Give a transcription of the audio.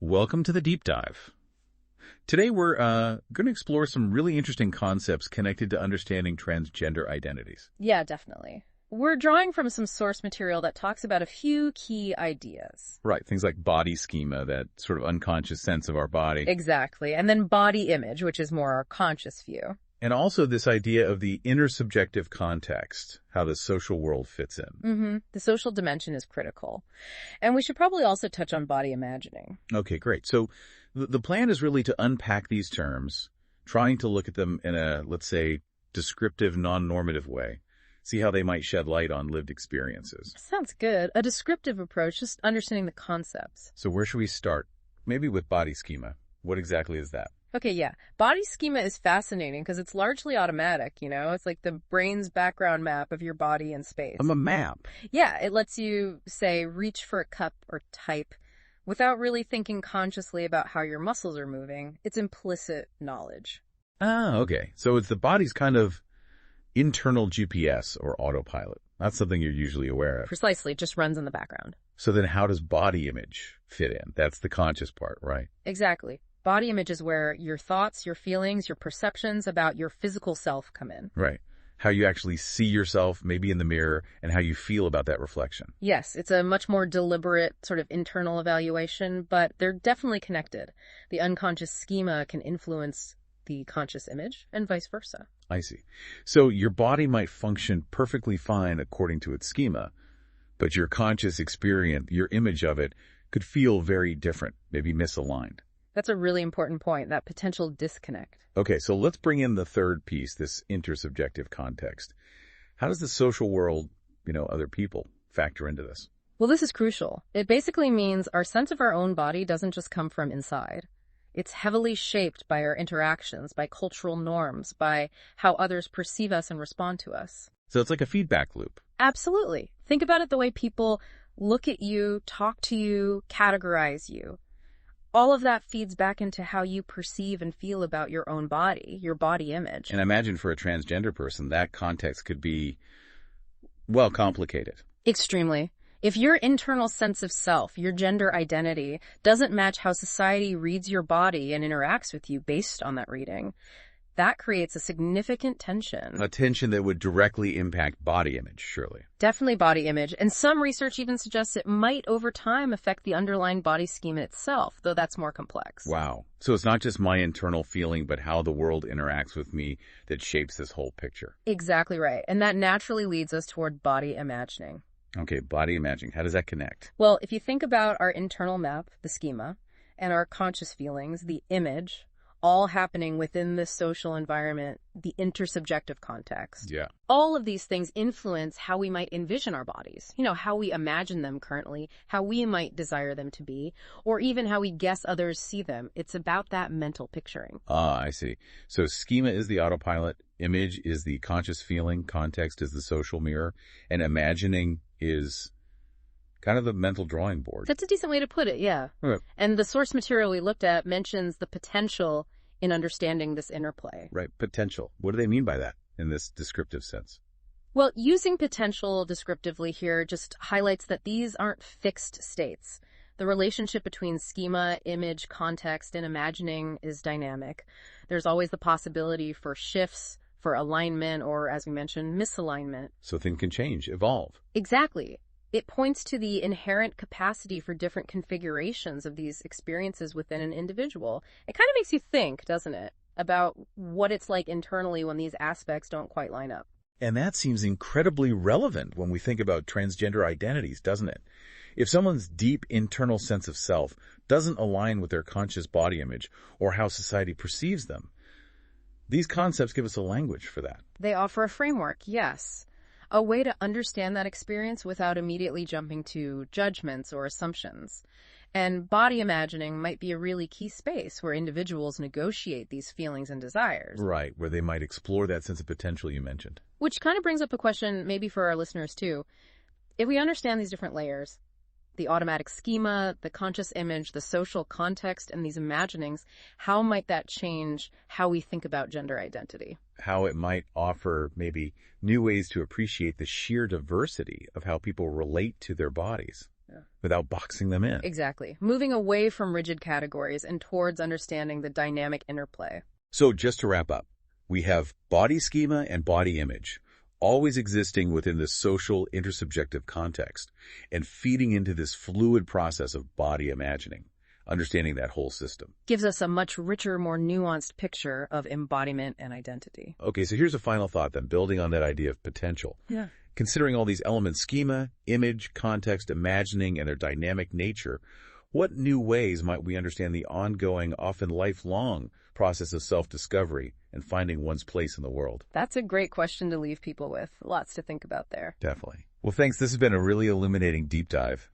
Welcome to the deep dive. Today we're going to explore some really interesting concepts connected to understanding transgender identities. Yeah, definitely. We're drawing from some source material that talks about a few key ideas. Right, things like body schema, that sort of unconscious sense of our body. Exactly. And then body image, which is more our conscious view. And also this idea of the intersubjective context, how the social world fits in. The social dimension is critical. And we should probably also touch on body imagining. Okay, great. So the plan is really to unpack these terms, trying to look at them in a, let's say, descriptive, non-normative way. See how they might shed light on lived experiences. Sounds good. A descriptive approach, just understanding the concepts. So where should we start? Maybe with body schema. What exactly is that? Okay, yeah. Body schema is fascinating because it's largely automatic, It's like the brain's background map of your body in space. I'm a map. Yeah, it lets you, say, reach for a cup or type without really thinking consciously about how your muscles are moving. It's implicit knowledge. Ah, okay. So it's the body's kind of internal GPS or autopilot. Not something you're usually aware of. Precisely, it just runs in the background. So then how does body image fit in? That's the conscious part, right? Exactly. Body image is where your thoughts, your feelings, your perceptions about your physical self come in. Right. How you actually see yourself, maybe in the mirror, and how you feel about that reflection. Yes, it's a much more deliberate sort of internal evaluation, but they're definitely connected. The unconscious schema can influence the conscious image and vice versa. I see. So your body might function perfectly fine according to its schema, but your conscious experience, your image of it, could feel very different, maybe misaligned. That's a really important point, that potential disconnect. Okay, so let's bring in the third piece, this intersubjective context. How does the social world, other people, factor into this? Well, this is crucial. It basically means our sense of our own body doesn't just come from inside. It's heavily shaped by our interactions, by cultural norms, by how others perceive us and respond to us. So it's like a feedback loop. Absolutely. Think about it the way people look at you, talk to you, categorize you. All of that feeds back into how you perceive and feel about your own body, your body image. And I imagine for a transgender person, that context could be, well, complicated. Extremely. If your internal sense of self, your gender identity, doesn't match how society reads your body and interacts with you based on that reading, that creates a significant tension. A tension that would directly impact body image, surely. Definitely body image. And some research even suggests it might over time affect the underlying body schema itself, though that's more complex. Wow. So it's not just my internal feeling, but how the world interacts with me that shapes this whole picture. Exactly right. And that naturally leads us toward body imagining. Okay, body imagining. How does that connect? Well, if you think about our internal map, the schema, and our conscious feelings, the image, all happening within this social environment, the intersubjective context. Yeah. All of these things influence how we might envision our bodies, how we imagine them currently, how we might desire them to be, or even how we guess others see them. It's about that mental picturing. Ah, I see. So schema is the autopilot, image is the conscious feeling, context is the social mirror, and imagining is kind of the mental drawing board. That's a decent way to put it, yeah. Right. And the source material we looked at mentions the potential in understanding this interplay. Right, potential. What do they mean by that in this descriptive sense? Well, using potential descriptively here just highlights that these aren't fixed states. The relationship between schema, image, context, and imagining is dynamic. There's always the possibility for shifts, for alignment, or, as we mentioned, misalignment. So things can change, evolve. Exactly. It points to the inherent capacity for different configurations of these experiences within an individual. It kind of makes you think, doesn't it, about what it's like internally when these aspects don't quite line up. And that seems incredibly relevant when we think about transgender identities, doesn't it? If someone's deep internal sense of self doesn't align with their conscious body image or how society perceives them, these concepts give us a language for that. They offer a framework, yes. A way to understand that experience without immediately jumping to judgments or assumptions. And body imagining might be a really key space where individuals negotiate these feelings and desires. Right, where they might explore that sense of potential you mentioned. Which kind of brings up a question maybe for our listeners too. If we understand these different layers, the automatic schema, the conscious image, the social context, and these imaginings, how might that change how we think about gender identity? How it might offer maybe new ways to appreciate the sheer diversity of how people relate to their bodies. without boxing them in. Exactly. Moving away from rigid categories and towards understanding the dynamic interplay. So just to wrap up, we have body schema and body image, always existing within this social intersubjective context and feeding into this fluid process of body imagining, understanding that whole system. Gives us a much richer, more nuanced picture of embodiment and identity. Okay, so here's a final thought then, building on that idea of potential. Yeah. Considering all these elements, schema, image, context, imagining, and their dynamic nature, what new ways might we understand the ongoing, often lifelong process of self-discovery and finding one's place in the world? That's a great question to leave people with. Lots to think about there. Definitely. Well, thanks. This has been a really illuminating deep dive.